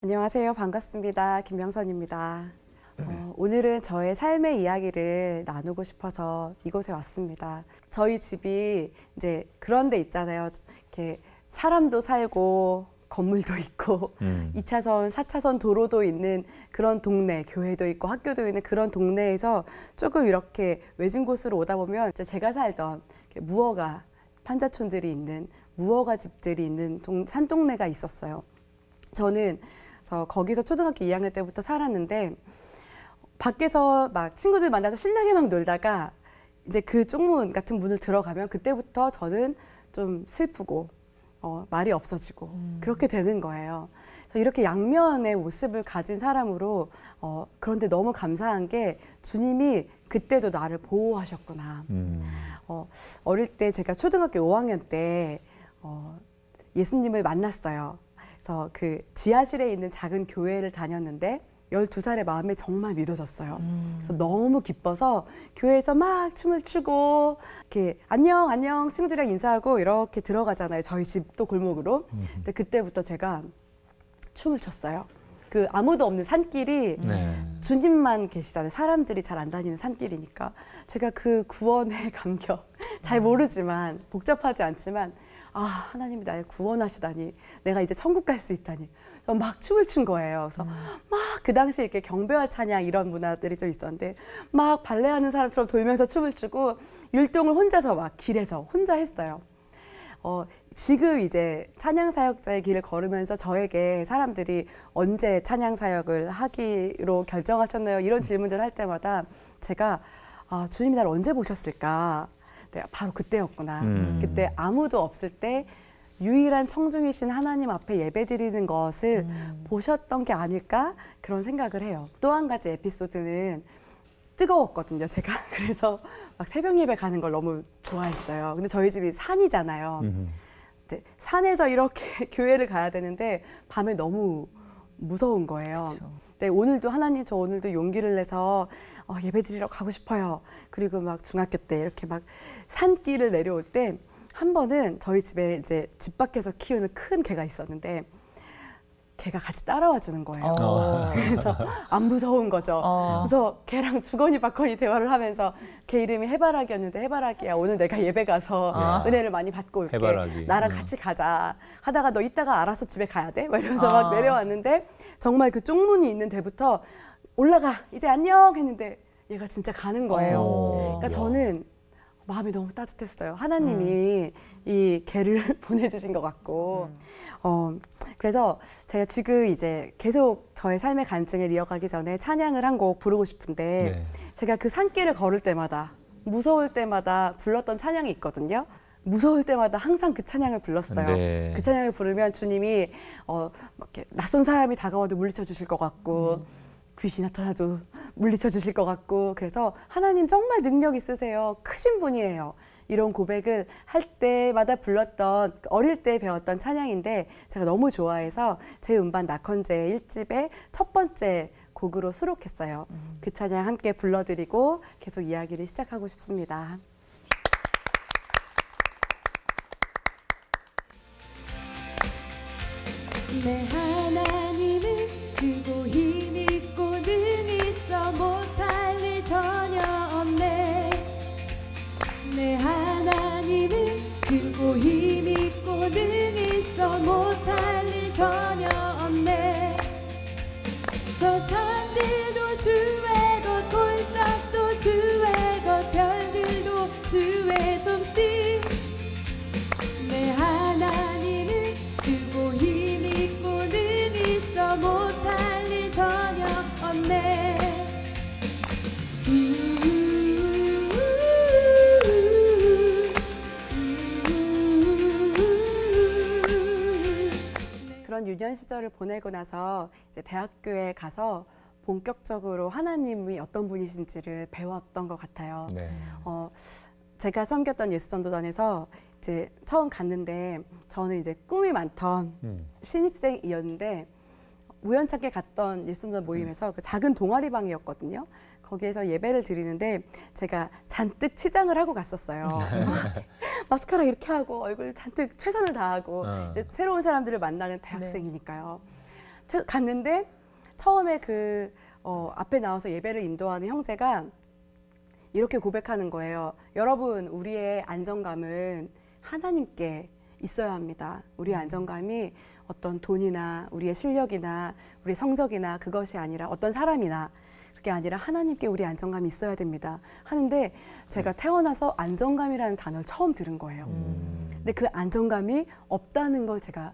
안녕하세요. 반갑습니다. 김명선입니다. 오늘은 저의 삶의 이야기를 나누고 싶어서 이곳에 왔습니다. 저희 집이 이제 그런 데 있잖아요. 이렇게 사람도 살고 건물도 있고 2차선, 4차선 도로도 있는 그런 동네, 교회도 있고 학교도 있는 그런 동네에서 조금 이렇게 외진 곳으로 오다 보면 이제 제가 살던 무허가 판자촌들이 있는 무허가 집들이 있는 산동네가 있었어요. 저는 거기서 초등학교 2학년 때부터 살았는데 밖에서 막 친구들 만나서 신나게 막 놀다가 이제 그 쪽문 같은 문을 들어가면 그때부터 저는 좀 슬프고 말이 없어지고 그렇게 되는 거예요. 그래서 이렇게 양면의 모습을 가진 사람으로 그런데 너무 감사한 게 주님이 그때도 나를 보호하셨구나. 어릴 때 제가 초등학교 5학년 때 예수님을 만났어요. 그래서 그 지하실에 있는 작은 교회를 다녔는데 12살의 마음에 정말 믿어졌어요. 그래서 너무 기뻐서 교회에서 막 춤을 추고 이렇게 안녕 안녕 친구들이랑 인사하고 이렇게 들어가잖아요. 저희 집도 골목으로. 근데 그때부터 제가 춤을 췄어요. 그 아무도 없는 산길이 주님만 계시잖아요. 사람들이 잘 안 다니는 산길이니까. 제가 그 구원의 감격 잘 모르지만 복잡하지 않지만 아, 하나님이 나를 구원하시다니, 내가 이제 천국 갈 수 있다니. 막 춤을 춘 거예요. 그래서 막 그 당시에 이렇게 경배와 찬양 이런 문화들이 좀 있었는데 막 발레하는 사람처럼 돌면서 춤을 추고 율동을 혼자서 막 길에서 혼자 했어요. 지금 이제 찬양 사역자의 길을 걸으면서 저에게 사람들이 언제 찬양 사역을 하기로 결정하셨나요? 이런 질문들을 할 때마다 제가 주님이 나를 언제 보셨을까? 네, 바로 그때였구나. 그때 아무도 없을 때 유일한 청중이신 하나님 앞에 예배드리는 것을 보셨던 게 아닐까 그런 생각을 해요. 또 한 가지 에피소드는 뜨거웠거든요, 제가. 그래서 막 새벽 예배 가는 걸 너무 좋아했어요. 근데 저희 집이 산이잖아요. 이제 산에서 이렇게 교회를 가야 되는데 밤에 너무 무서운 거예요. 근데 오늘도 하나님 저 오늘도 용기를 내서 예배드리러 가고 싶어요. 그리고 막 중학교 때 이렇게 막 산길을 내려올 때 한 번은 저희 집에 이제 집 밖에서 키우는 큰 개가 있었는데 개가 같이 따라와 주는 거예요. 그래서 안 무서운 거죠. 그래서 개랑 주거니 받거니 대화를 하면서 개 이름이 해바라기였는데 해바라기야 오늘 내가 예배 가서 은혜를 많이 받고 올게. 해바라기. 나랑 같이 가자. 하다가 너 이따가 알아서 집에 가야 돼? 막 이러면서 막 내려왔는데 정말 그 쪽문이 있는 데부터 올라가 이제 안녕 했는데 얘가 진짜 가는 거예요. 그러니까 저는 마음이 너무 따뜻했어요. 하나님이 이 개를 보내주신 것 같고 그래서 제가 지금 이제 계속 저의 삶의 간증을 이어가기 전에 찬양을 한 곡 부르고 싶은데 제가 그 산길을 걸을 때마다 무서울 때마다 불렀던 찬양이 있거든요. 무서울 때마다 항상 그 찬양을 불렀어요. 그 찬양을 부르면 주님이 막 이렇게 낯선 사람이 다가와도 물리쳐 주실 것 같고 귀신이 나타나도 물리쳐 주실 것 같고 그래서 하나님 정말 능력 있으세요. 크신 분이에요. 이런 고백을 할 때마다 불렀던 어릴 때 배웠던 찬양인데 제가 너무 좋아해서 제 음반 낙헌제 1집의 첫 번째 곡으로 수록했어요. 그 찬양 함께 불러드리고 계속 이야기를 시작하고 싶습니다. 내 하나님은 크고 힘있고 능히 있어 못할 일 전혀 없네. 내 하나님은 크고 힘있고 능히 있어 못할 일 전혀 없네. 저 산들도 주의 것 골짜기도 주의 것 별들도 주의 솜씨. 내 하나님은 크고 힘있고 능히 있어 못할 일 전혀 없네. 그런 유년 시절을 보내고 나서 이제 대학교에 가서 본격적으로 하나님이 어떤 분이신지를 배웠던 것 같아요. 제가 섬겼던 예수전도단에서 이제 처음 갔는데 저는 이제 꿈이 많던 신입생이었는데 우연찮게 갔던 예수전도단 모임에서 그 작은 동아리방이었거든요. 거기에서 예배를 드리는데 제가 잔뜩 치장을 하고 갔었어요. 마스카라 이렇게 하고 얼굴 잔뜩 최선을 다하고 이제 새로운 사람들을 만나는 대학생이니까요. 갔는데 처음에 앞에 나와서 예배를 인도하는 형제가 이렇게 고백하는 거예요. 여러분, 우리의 안정감은 하나님께 있어야 합니다. 우리의 안정감이 어떤 돈이나 우리의 실력이나 우리의 성적이나 그것이 아니라 어떤 사람이나 그게 아니라 하나님께 우리 안정감이 있어야 됩니다. 하는데 제가 태어나서 안정감이라는 단어를 처음 들은 거예요. 근데 그 안정감이 없다는 걸 제가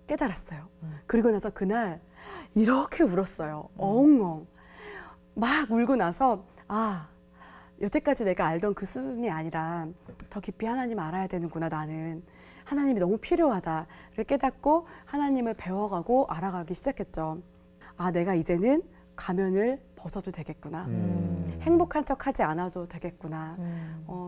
깨달았어요. 그리고 나서 그날 이렇게 울었어요. 엉엉. 막 울고 나서 여태까지 내가 알던 그 수준이 아니라 더 깊이 하나님 알아야 되는구나. 나는 하나님이 너무 필요하다를 깨닫고 하나님을 배워가고 알아가기 시작했죠. 내가 이제는 가면을 벗어도 되겠구나. 행복한 척하지 않아도 되겠구나.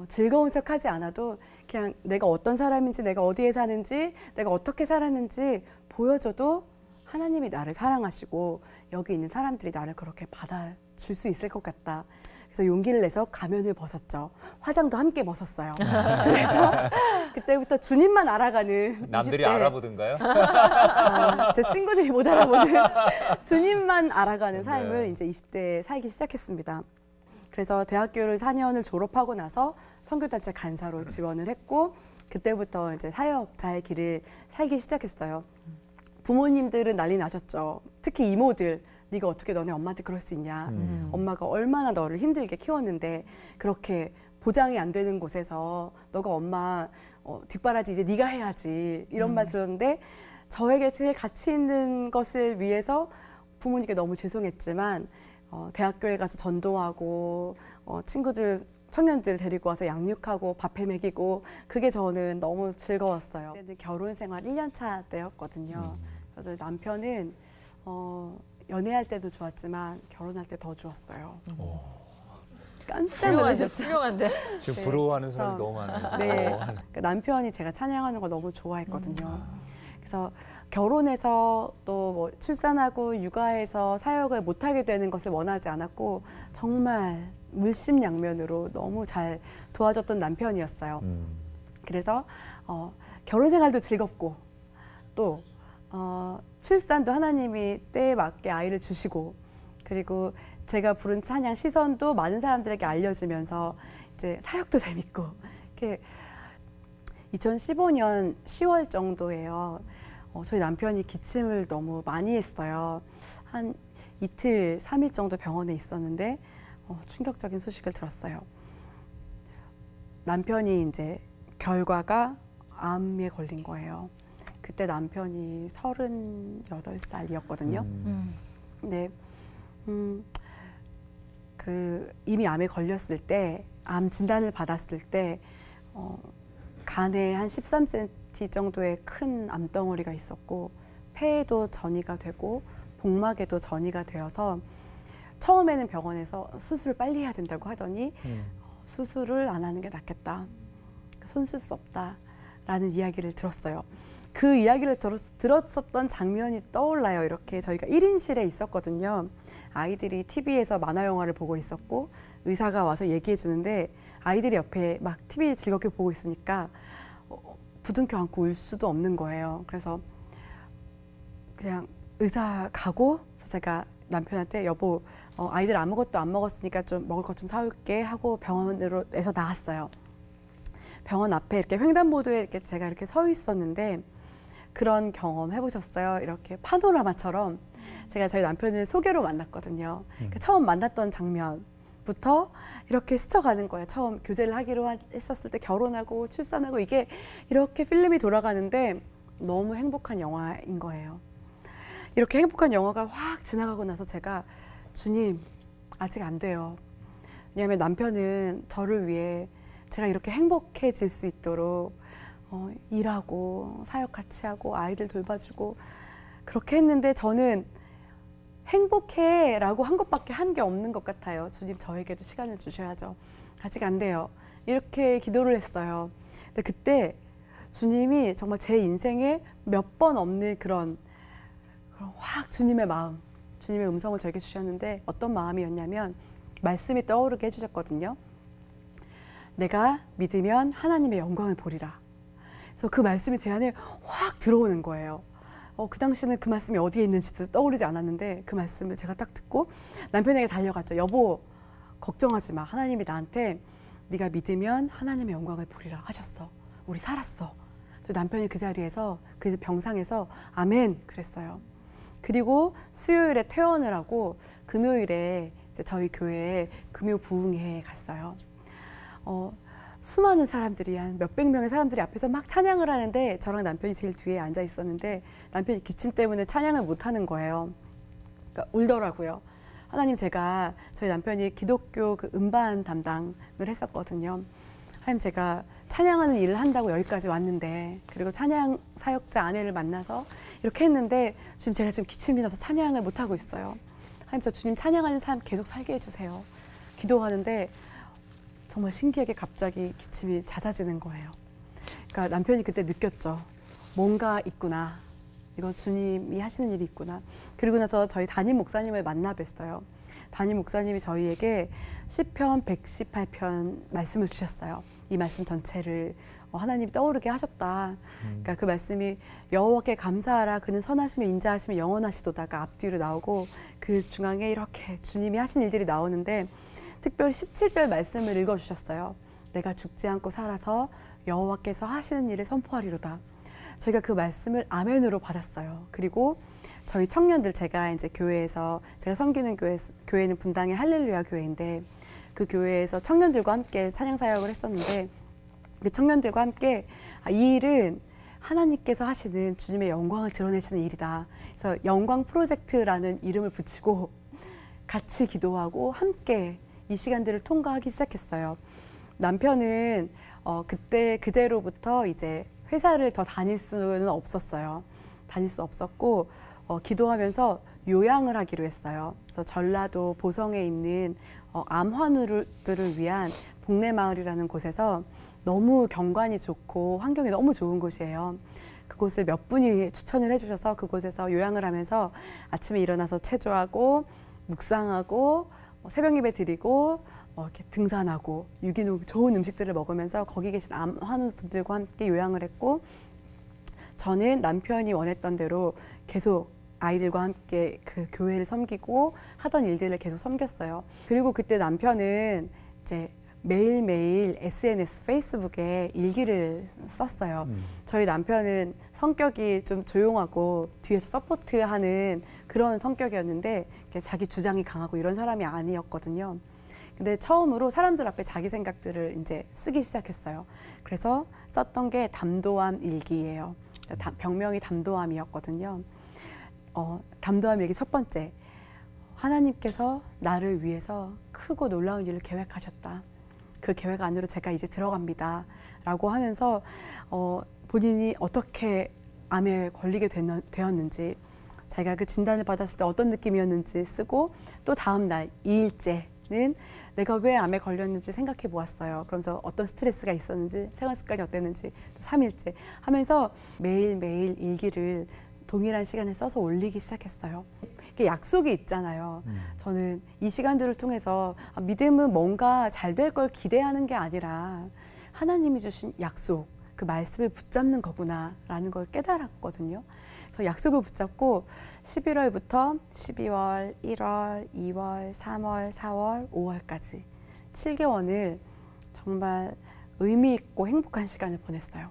즐거운 척하지 않아도 그냥 내가 어떤 사람인지, 내가 어디에 사는지, 내가 어떻게 살았는지 보여줘도 하나님이 나를 사랑하시고 여기 있는 사람들이 나를 그렇게 받아줄 수 있을 것 같다. 그래서 용기를 내서 가면을 벗었죠. 화장도 함께 벗었어요. 그래서 그때부터 주님만 알아가는 남들이 20대. 알아보던가요? 제 친구들이 못 알아보는 주님만 알아가는 삶을 이제 20대에 살기 시작했습니다. 그래서 대학교를 4년을 졸업하고 나서 선교단체 간사로 지원을 했고 그때부터 이제 사역자의 길을 살기 시작했어요. 부모님들은 난리 나셨죠. 특히 이모들. 네가 어떻게 너네 엄마한테 그럴 수 있냐. 엄마가 얼마나 너를 힘들게 키웠는데 그렇게 보장이 안 되는 곳에서 너가 엄마 뒷바라지 이제 네가 해야지. 이런 말 들었는데 저에게 제일 가치 있는 것을 위해서 부모님께 너무 죄송했지만 대학교에 가서 전도하고 친구들 청년들 데리고 와서 양육하고 밥해 먹이고 그게 저는 너무 즐거웠어요. 그때는 결혼 생활 1년 차 때였거든요. 그래서 남편은 연애할 때도 좋았지만 결혼할 때 더 좋았어요. 깜짝 놀라셨죠? 훌륭한데. 지금 네. 부러워하는 사람이 너무 많아요. 네, 그러니까 남편이 제가 찬양하는 걸 너무 좋아했거든요. 그래서 결혼해서 또 뭐 출산하고 육아해서 사역을 못하게 되는 것을 원하지 않았고 정말 물심양면으로 너무 잘 도와줬던 남편이었어요. 그래서 결혼 생활도 즐겁고 또 출산도 하나님이 때에 맞게 아이를 주시고 그리고 제가 부른 찬양 시선도 많은 사람들에게 알려지면서 이제 사역도 재밌고 이렇게 2015년 10월 정도예요. 저희 남편이 기침을 너무 많이 했어요. 한 이틀, 3일 정도 병원에 있었는데 충격적인 소식을 들었어요. 남편이 이제 결과가 암에 걸린 거예요. 그때 남편이 38살이었거든요. 근데 이미 암에 걸렸을 때, 암 진단을 받았을 때 간에 한 13cm 정도의 큰 암덩어리가 있었고 폐에도 전이가 되고 복막에도 전이가 되어서 처음에는 병원에서 수술을 빨리 해야 된다고 하더니 수술을 안 하는 게 낫겠다. 손 쓸 수 없다라는 이야기를 들었어요. 그 이야기를 들었었던 장면이 떠올라요. 이렇게 저희가 1인실에 있었거든요. 아이들이 TV에서 만화 영화를 보고 있었고 의사가 와서 얘기해 주는데 아이들이 옆에 막 TV 즐겁게 보고 있으니까 부둥켜 안고 울 수도 없는 거예요. 그래서 그냥 의사 가고 제가 남편한테 여보 아이들 아무것도 안 먹었으니까 좀 먹을 것 좀 사올게 하고 병원에서 나왔어요. 병원 앞에 이렇게 횡단보도에 이렇게 제가 이렇게 서 있었는데 그런 경험 해보셨어요? 이렇게 파노라마처럼 제가 저희 남편을 소개로 만났거든요. 그러니까 처음 만났던 장면부터 이렇게 스쳐가는 거예요. 처음 교제를 하기로 했었을 때 결혼하고 출산하고 이게 이렇게 필름이 돌아가는데 너무 행복한 영화인 거예요. 이렇게 행복한 영화가 확 지나가고 나서 제가 주님 아직 안 돼요. 왜냐하면 남편은 저를 위해 제가 이렇게 행복해질 수 있도록 일하고 사역 같이 하고 아이들 돌봐주고 그렇게 했는데 저는 행복해 라고 한 것밖에 한 게 없는 것 같아요. 주님 저에게도 시간을 주셔야죠. 아직 안 돼요. 이렇게 기도를 했어요. 근데 그때 주님이 정말 제 인생에 몇 번 없는 그런 확 주님의 마음, 주님의 음성을 저에게 주셨는데 어떤 마음이었냐면 말씀이 떠오르게 해주셨거든요. 내가 믿으면 하나님의 영광을 보리라. 그래서 그 말씀이 제 안에 확 들어오는 거예요. 그 당시는 그 말씀이 어디에 있는지도 떠오르지 않았는데 그 말씀을 제가 딱 듣고 남편에게 달려갔죠. 여보, 걱정하지 마. 하나님이 나한테 네가 믿으면 하나님의 영광을 보리라 하셨어. 우리 살았어. 또 남편이 그 자리에서 그 병상에서 아멘 그랬어요. 그리고 수요일에 퇴원을 하고 금요일에 이제 저희 교회에 금요 부흥회에 갔어요. 수많은 사람들이 한 몇백 명의 사람들이 앞에서 막 찬양을 하는데 저랑 남편이 제일 뒤에 앉아 있었는데 남편이 기침 때문에 찬양을 못 하는 거예요. 그러니까 울더라고요. 하나님, 제가 저희 남편이 기독교 그 음반 담당을 했었거든요. 하나님, 제가 찬양하는 일을 한다고 여기까지 왔는데, 그리고 찬양 사역자 아내를 만나서 이렇게 했는데 제가 지금 기침이 나서 찬양을 못 하고 있어요. 하나님, 저 주님 찬양하는 삶 계속 살게 해주세요. 기도하는데 정말 신기하게 갑자기 기침이 잦아지는 거예요. 그러니까 남편이 그때 느꼈죠. 뭔가 있구나. 이거 주님이 하시는 일이 있구나. 그리고 나서 저희 담임 목사님을 만나 뵀어요. 담임 목사님이 저희에게 시편 118편 말씀을 주셨어요. 이 말씀 전체를 하나님이 떠오르게 하셨다. 그러니까 그 말씀이 여호와께 감사하라. 그는 선하시며 인자하시며 영원하시도다가 앞뒤로 나오고 그 중앙에 이렇게 주님이 하신 일들이 나오는데 특별히 17절 말씀을 읽어주셨어요. 내가 죽지 않고 살아서 여호와께서 하시는 일을 선포하리로다. 저희가 그 말씀을 아멘으로 받았어요. 그리고 저희 청년들, 제가 이제 교회에서 제가 섬기는 교회는 분당의 할렐루야 교회인데 그 교회에서 청년들과 함께 찬양 사역을 했었는데 그 청년들과 함께 이 일은 하나님께서 하시는 주님의 영광을 드러내시는 일이다. 그래서 영광 프로젝트라는 이름을 붙이고 같이 기도하고 함께 이 시간들을 통과하기 시작했어요. 남편은 그때 그제로부터 이제 회사를 더 다닐 수는 없었어요. 다닐 수 없었고 기도하면서 요양을 하기로 했어요. 그래서 전라도 보성에 있는 암환우들을 위한 복례마을이라는 곳에서 너무 경관이 좋고 환경이 너무 좋은 곳이에요. 그곳을 몇 분이 추천을 해주셔서 그곳에서 요양을 하면서 아침에 일어나서 체조하고 묵상하고 새벽 예배 드리고 이렇게 등산하고 유기농 좋은 음식들을 먹으면서 거기 계신 암환우 분들과 함께 요양을 했고 저는 남편이 원했던 대로 계속 아이들과 함께 그 교회를 섬기고 하던 일들을 계속 섬겼어요. 그리고 그때 남편은 이제 매일매일 SNS, 페이스북에 일기를 썼어요. 저희 남편은 성격이 좀 조용하고 뒤에서 서포트하는 그런 성격이었는데 자기 주장이 강하고 이런 사람이 아니었거든요. 근데 처음으로 사람들 앞에 자기 생각들을 이제 쓰기 시작했어요. 그래서 썼던 게 담도암 일기예요. 병명이 담도암이었거든요. 담도암 일기 첫 번째. 하나님께서 나를 위해서 크고 놀라운 일을 계획하셨다. 그 계획 안으로 제가 이제 들어갑니다. 라고 하면서 본인이 어떻게 암에 걸리게 되었는지 자기가 그 진단을 받았을 때 어떤 느낌이었는지 쓰고 또 다음 날 2일째는 내가 왜 암에 걸렸는지 생각해 보았어요. 그러면서 어떤 스트레스가 있었는지 생활 습관이 어땠는지 또 3일째 하면서 매일매일 일기를 동일한 시간에 써서 올리기 시작했어요. 이게 약속이 있잖아요. 저는 이 시간들을 통해서 믿음은 뭔가 잘 될 걸 기대하는 게 아니라 하나님이 주신 약속, 그 말씀을 붙잡는 거구나라는 걸 깨달았거든요. 그래서 약속을 붙잡고 11월부터 12월, 1월, 2월, 3월, 4월, 5월까지 7개월을 정말 의미 있고 행복한 시간을 보냈어요.